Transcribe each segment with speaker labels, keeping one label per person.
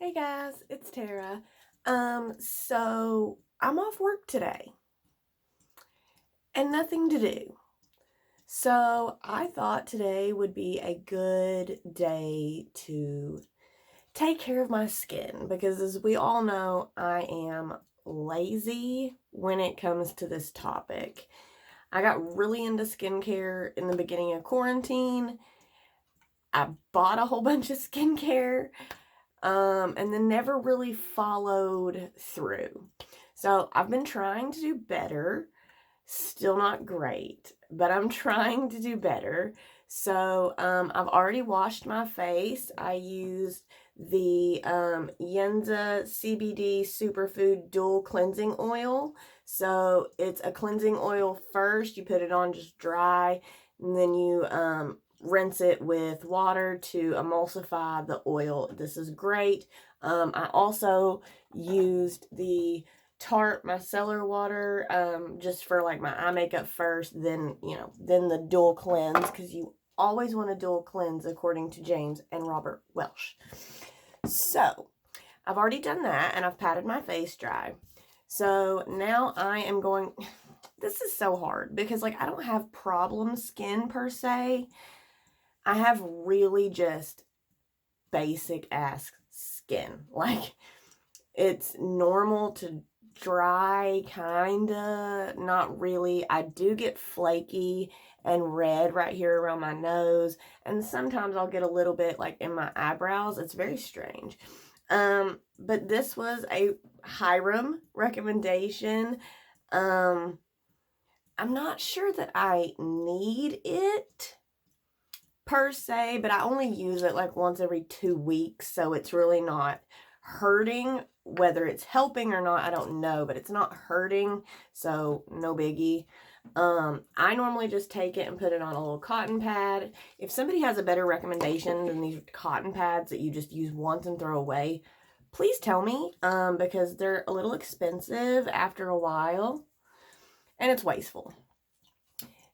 Speaker 1: Hey guys, it's Tara. So I'm off work today and nothing to do. So I thought today would be a good day to take care of my skin because as we all know, I am lazy when it comes to this topic. I got really into skincare in the beginning of quarantine. I bought a whole bunch of skincare and then never really followed through. So I've been trying to do better. Still not great, but I'm trying to do better. So I've already washed my face. I used the Yenza CBD Superfood Dual Cleansing Oil. So it's a cleansing oil first. You put it on just dry, and then you rinse it with water to emulsify the oil. This is great. I also used the Tarte micellar water just for like my eye makeup first, then then the dual cleanse, because you always want a dual cleanse according to James and Robert Welsh. So I've already done that and I've patted my face dry. So now I am going, this is so hard because like I don't have problem skin per se. I have really just basic ass skin. Like it's normal to dry, kinda, not really. I do get flaky and red right here around my nose, and sometimes I'll get a little bit like in my eyebrows. It's very strange. But this was a Hyram recommendation. I'm not sure that I need it per se, but I only use it like once every 2 weeks, so it's really not hurting. Whether it's helping or not, I don't know, but it's not hurting, so no biggie. I normally just take it and put it on a little cotton pad. If somebody has a better recommendation than these cotton pads that you just use once and throw away, please tell me, because they're a little expensive after a while, and it's wasteful.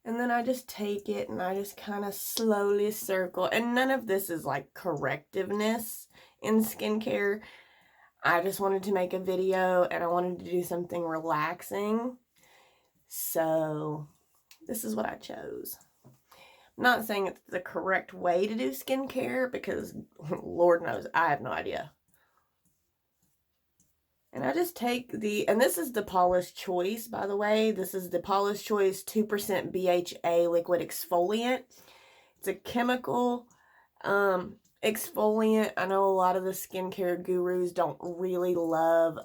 Speaker 1: And then I just take it and I just kind of slowly circle. And none of this is like correctiveness in skincare. I just wanted to make a video and I wanted to do something relaxing. So this is what I chose. I'm not saying it's the correct way to do skincare because Lord knows I have no idea. And I just take and this is the Paula's Choice, by the way. This is the Paula's Choice 2% BHA liquid exfoliant. It's a chemical exfoliant. I know a lot of the skincare gurus don't really love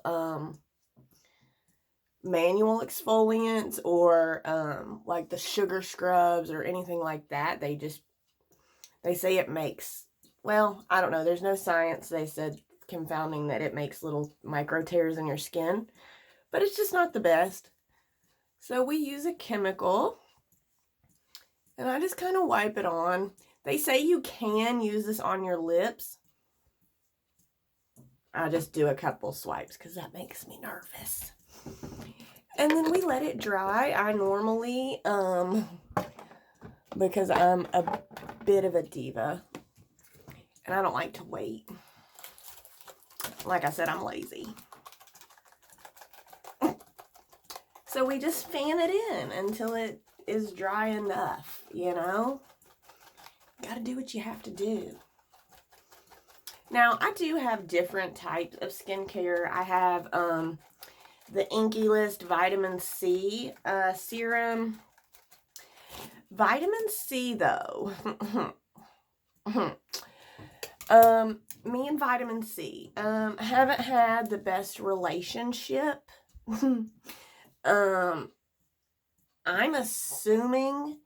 Speaker 1: manual exfoliants or like the sugar scrubs or anything like that. They say it makes, well, I don't know. There's no science, they said, confounding that it makes little micro tears in your skin, but it's just not the best. So we use a chemical and I just kind of wipe it on. They say you can use this on your lips. I just do a couple swipes because that makes me nervous. And then we let it dry. I normally, because I'm a bit of a diva and I don't like to wait. Like I said, I'm lazy. So we just fan it in until it is dry enough, you know? Gotta do what you have to do. Now, I do have different types of skincare. I have the Inkey List Vitamin C serum. Vitamin C, though. Me and Vitamin C haven't had the best relationship. I'm assuming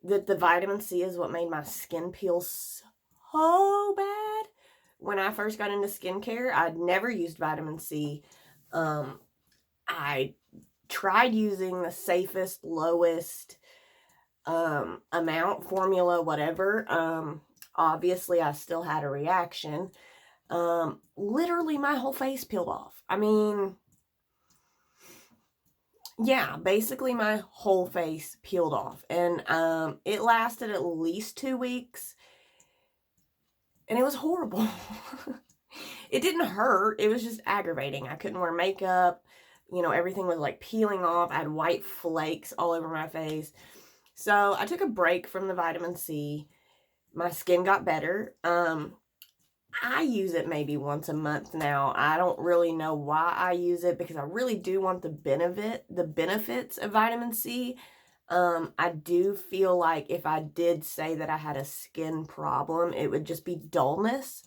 Speaker 1: that the vitamin C is what made my skin peel so bad. When I first got into skincare, I'd never used vitamin C. I tried using the safest, lowest amount, formula, whatever. Obviously, I still had a reaction. Literally, my whole face peeled off. I mean, yeah, basically my whole face peeled off. And it lasted at least 2 weeks. And it was horrible. It didn't hurt. It was just aggravating. I couldn't wear makeup. You know, everything was like peeling off. I had white flakes all over my face. So I took a break from the vitamin C. My skin got better. I use it maybe once a month now. I don't really know why I use it because I really do want the benefits of vitamin C. I do feel like if I did say that I had a skin problem, it would just be dullness.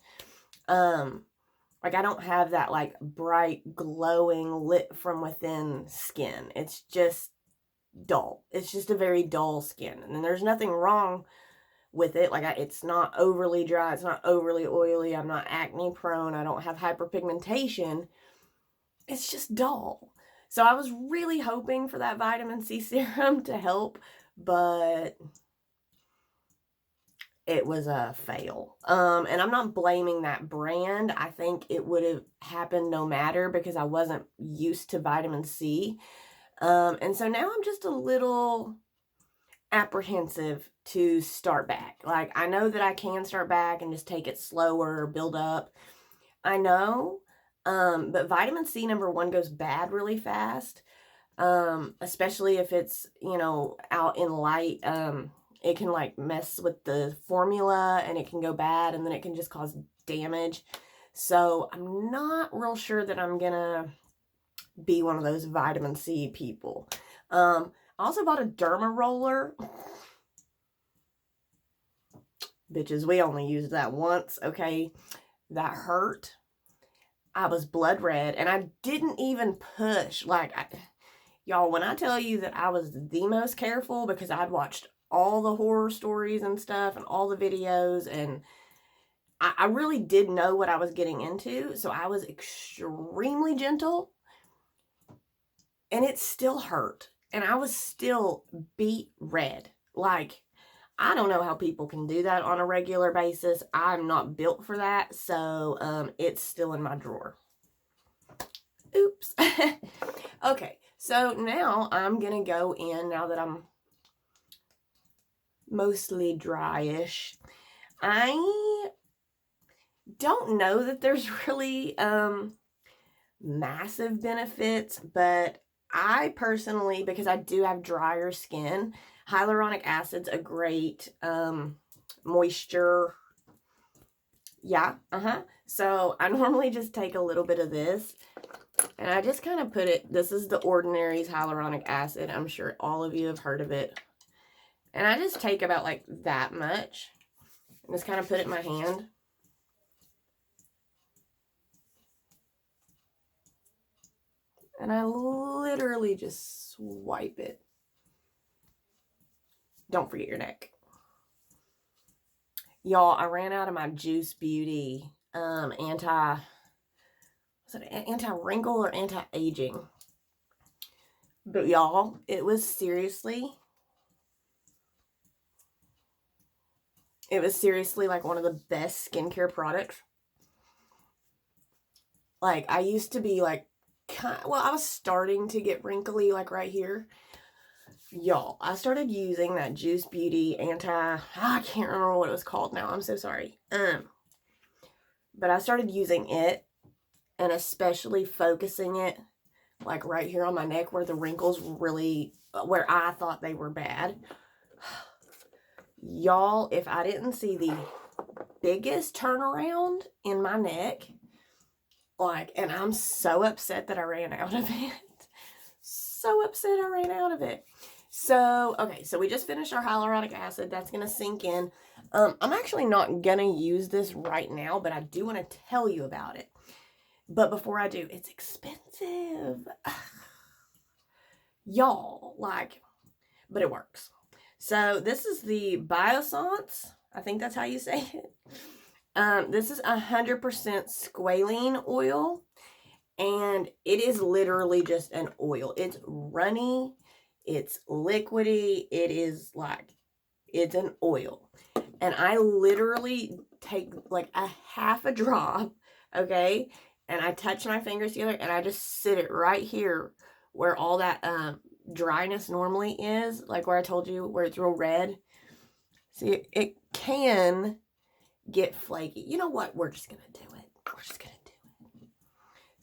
Speaker 1: Like I don't have that like bright, glowing, lit from within skin. It's just dull. It's just a very dull skin. And there's nothing wrong with it. Like it's not overly dry. It's not overly oily. I'm not acne prone. I don't have hyperpigmentation. It's just dull. So I was really hoping for that vitamin C serum to help, but it was a fail. And I'm not blaming that brand. I think it would have happened no matter because I wasn't used to vitamin C. And so now I'm just a little apprehensive to start back. Like, I know that I can start back and just take it slower, build up. I know, but vitamin C, number one, goes bad really fast, especially if it's, you know, out in light. It can like mess with the formula and it can go bad and then it can just cause damage. So I'm not real sure that I'm gonna be one of those vitamin C people. I also bought a derma roller. Bitches, we only used that once, okay? That hurt. I was blood red and I didn't even push. Like, y'all, when I tell you that I was the most careful because I'd watched all the horror stories and stuff and all the videos, and I really did know what I was getting into, so I was extremely gentle, and it still hurt, and I was still beet red. Like, I don't know how people can do that on a regular basis. I'm not built for that, so it's still in my drawer. Oops. Okay, so now I'm gonna go in, now that I'm mostly dryish. I don't know that there's really massive benefits, but I personally, because I do have drier skin, hyaluronic acid's a great moisture. Yeah, so I normally just take a little bit of this and I just kind of put it, this is the Ordinary's hyaluronic acid. I'm sure all of you have heard of it. And I just take about like that much and just kind of put it in my hand. And I literally just swipe it. Don't forget your neck. Y'all, I ran out of my Juice Beauty anti-wrinkle or anti-aging. But y'all, it was seriously like one of the best skincare products. Like, I used to be like, I was starting to get wrinkly like right here. Y'all, I started using that Juice Beauty I can't remember what it was called now. I'm so sorry. But I started using it and especially focusing it like right here on my neck where the wrinkles really, where I thought they were bad. Y'all, if I didn't see the biggest turnaround in my neck, like, and I'm so upset that I ran out of it. So upset I ran out of it. So, okay, so we just finished our hyaluronic acid. That's going to sink in. I'm actually not going to use this right now, but I do want to tell you about it. But before I do, it's expensive. Y'all, like, but it works. So this is the Biossance. I think that's how you say it. This is 100% squalene oil. And it is literally just an oil. It's runny. It's liquidy. It is like, it's an oil. And I literally take like a half a drop, okay? And I touch my fingers together and I just sit it right here where all that dryness normally is. Like where I told you, where it's real red. See, it can get flaky. You know what? We're just going to do it. We're just going to do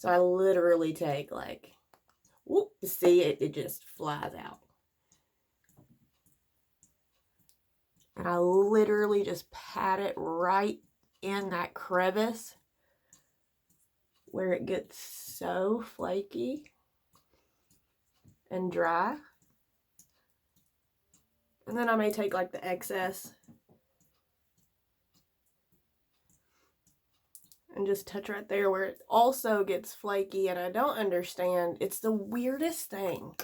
Speaker 1: So I literally take like, whoop, see it just flies out. And I literally just pat it right in that crevice where it gets so flaky and dry. And then I may take like the excess and just touch right there where it also gets flaky. And I don't understand. It's the weirdest thing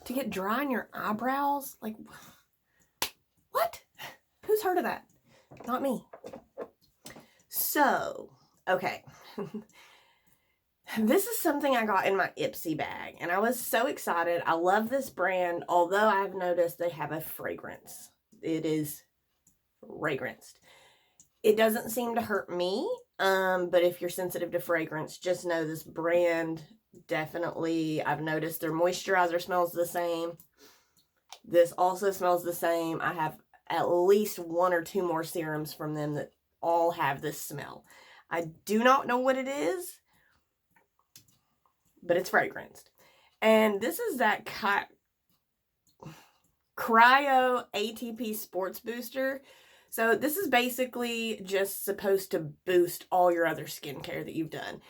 Speaker 1: to get dry in your eyebrows. Like, what? Who's heard of that? Not me. So, okay. This is something I got in my Ipsy bag, and I was so excited. I love this brand, although I've noticed they have a fragrance. It is fragranced. It doesn't seem to hurt me, but if you're sensitive to fragrance, just know this brand definitely, I've noticed their moisturizer smells the same. This also smells the same. I have at least 1 or 2 more serums from them that all have this smell. I do not know what it is, but it's fragranced. And this is that Cryo ATP Sports Booster. So this is basically just supposed to boost all your other skincare that you've done.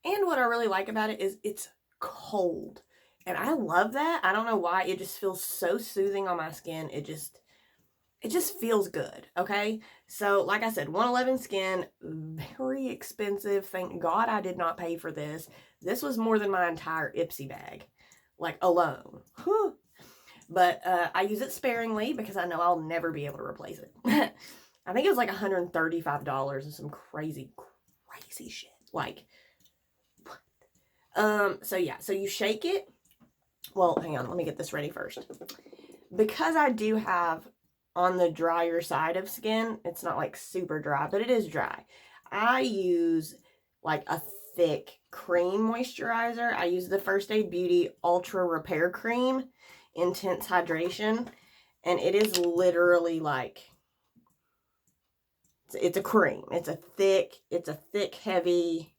Speaker 1: And what I really like about it is it's cold. And I love that. I don't know why. It just feels so soothing on my skin. It just feels good, okay? So, like I said, 111 Skin, very expensive. Thank God I did not pay for this. This was more than my entire Ipsy bag, like, alone. Whew. But I use it sparingly because I know I'll never be able to replace it. I think it was like $135 and some crazy shit. Like, what? So yeah, so you shake it. Well, hang on, let me get this ready first. Because I do have on the drier side of skin, it's not like super dry, but it is dry. I use like a thick cream moisturizer. I use the First Aid Beauty Ultra Repair Cream Intense Hydration, and it is literally like, it's a cream. It's a thick, heavy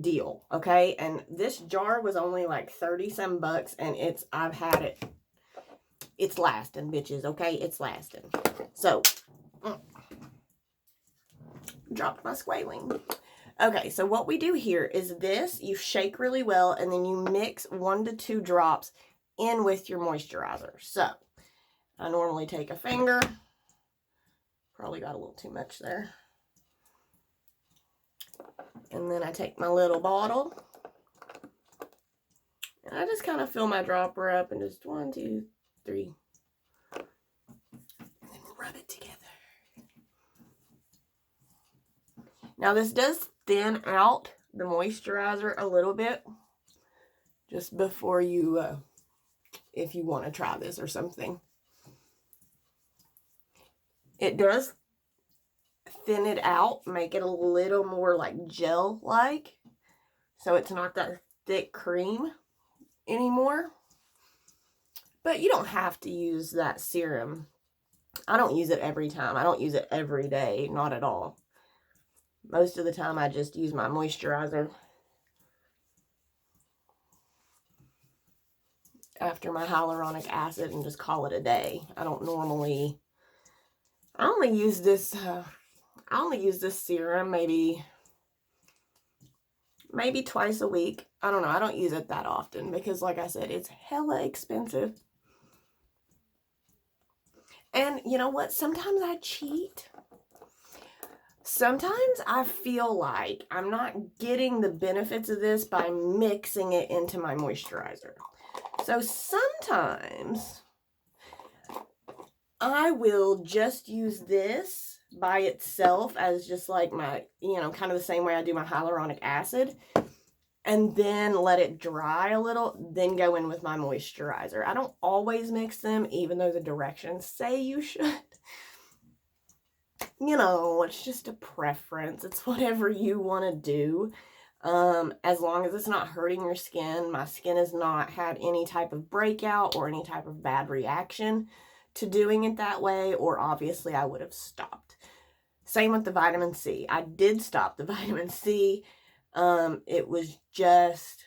Speaker 1: deal, okay? And this jar was only like 30 some bucks, and I've had it. It's lasting, bitches, okay? It's lasting. So, dropped my squalene. Okay, so what we do here is this. You shake really well, and then you mix 1 to 2 drops in with your moisturizer. So, I normally take a finger. Probably got a little too much there. And then I take my little bottle. And I just kind of fill my dropper up and just 1, 2, 3. And then rub it together. Now this does thin out the moisturizer a little bit. Just before you, if you want to try this or something. It does thin it out, make it a little more like gel-like. So it's not that thick cream anymore. But you don't have to use that serum. I don't use it every time. I don't use it every day. Not at all. Most of the time I just use my moisturizer after my hyaluronic acid and just call it a day. I only use this serum maybe twice a week. I don't know. I don't use it that often because, like I said, it's hella expensive. And you know what? Sometimes I cheat. Sometimes I feel like I'm not getting the benefits of this by mixing it into my moisturizer. So sometimes I will just use this by itself as just like my, kind of the same way I do my hyaluronic acid, and then let it dry a little, then go in with my moisturizer. I don't always mix them, even though the directions say you should. It's just a preference. It's whatever you want to do. As long as it's not hurting your skin. My skin has not had any type of breakout or any type of bad reaction to doing it that way, or obviously I would have stopped. Same with the vitamin C. I did stop the vitamin C It was just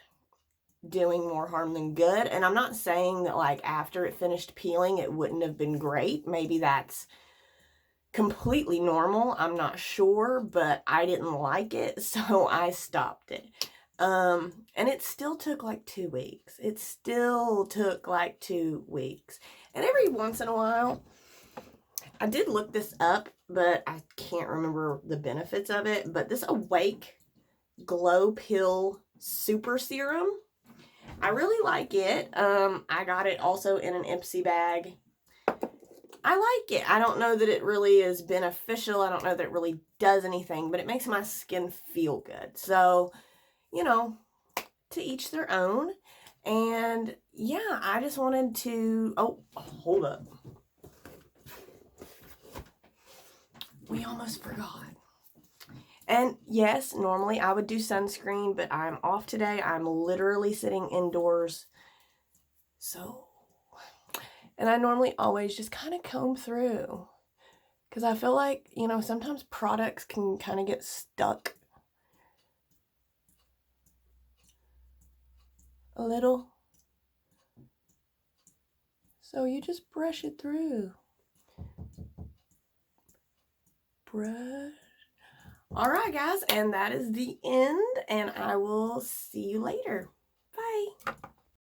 Speaker 1: doing more harm than good. And I'm not saying that like after it finished peeling, it wouldn't have been great. Maybe that's completely normal. I'm not sure, but I didn't like it, so I stopped it. And it still took like 2 weeks. It still took like 2 weeks. And every once in a while, I did look this up, but I can't remember the benefits of it. But this Awake Glow Pill Super Serum, I really like it. I got it also in an Ipsy bag. I like it. I don't know that it really is beneficial. I don't know that it really does anything, but it makes my skin feel good. So, you know, to each their own. And yeah, I just wanted to, oh, hold up. We almost forgot. And yes, normally I would do sunscreen, but I'm off today. I'm literally sitting indoors. So, and I normally always just kind of comb through. Because I feel like, you know, sometimes products can kind of get stuck a little. So you just brush it through. Brush. All right, guys, and that is the end, and I will see you later.